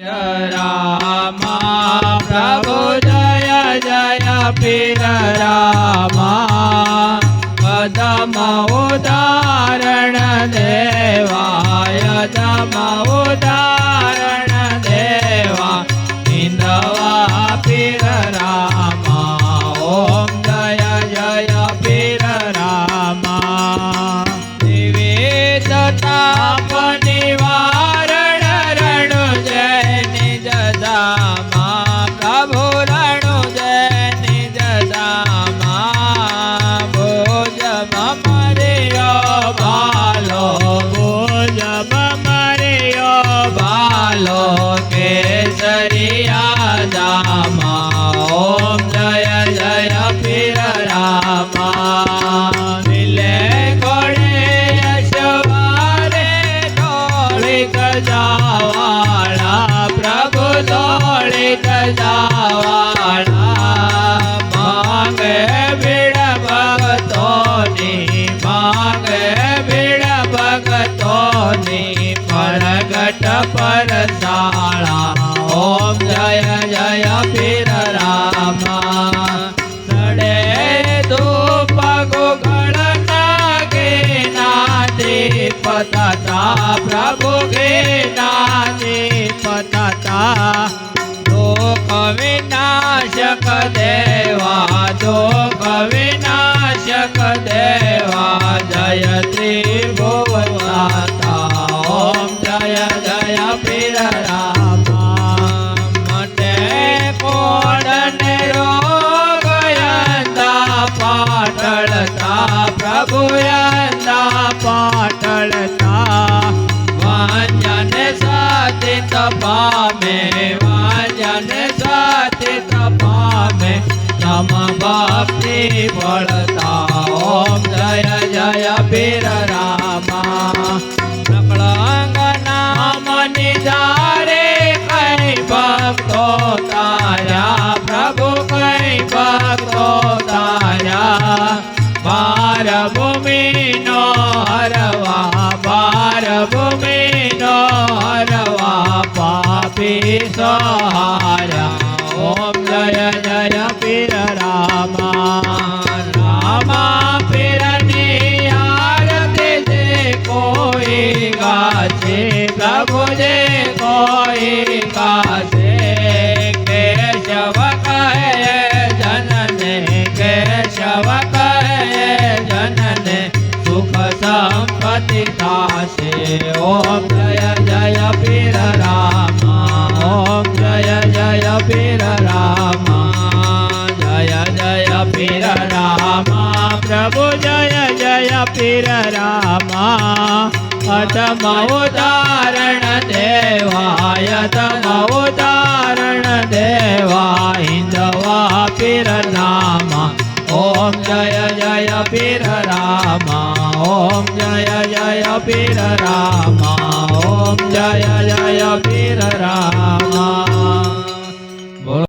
रामा प्रभु जय जय पीर रामा कदम उदाहरण देवाय दम उदाहरण देवा इंद्रवा पीर रामा ओम जय जय पीर रामा विविधताप निवारण रणु जय निज धामा प्रभु रणु जय निज धामा भोज मरियो बालो भोज मरियो बालो केसरिया धामा ओम जय जय पीर रामा मिले घोड़े यशवारे दौड़ित जावाड़ा प्रभु दौड़ित जावाड़ा मांगे भीड़ भगतोनी मांगे भीड़ भगतोनी परगट परसाला ओम जय जय पीर रामा सड़े धूप गुगल नागे नादे पतता प्रभु गे नादे पतता दुख विनाशक देवा दुख विनाशक देवा जय त्रिभुवनदाता ओम जय जय पीर रामा मटे कोड़न रोग यंदा पाटलता प्रभु यंदा पाटलता वांजन साधित पामे वांजन साधित पामे नम भक्ति बढ़ता ओम जय जय पीर रामा सकलंग नाम निधारे कई भक्तो तारा प्रभु कई भक्तो तारा बार भूमि नो हरवा बार भूमि नो हरवा पापी सहारा ओम जय जय पीर रामा रामा पीर आरती जे कोई गाছে प्रभु जे कोई गाছে केशव कहे जनने केशव कहे जनने सुख संपत्ति तासे ओम जय जय पीर रामा ओम जय जय पीर रामा जय जय पीर रामा प्रभु जय जय पीर रामा अदम उदाहरण देवाय दम उदाहरण देवा हिंदवा पीर नामा ओम जय जय पीर रामा ओम जय जय पीर रामा ओम जय जय पीर रामा।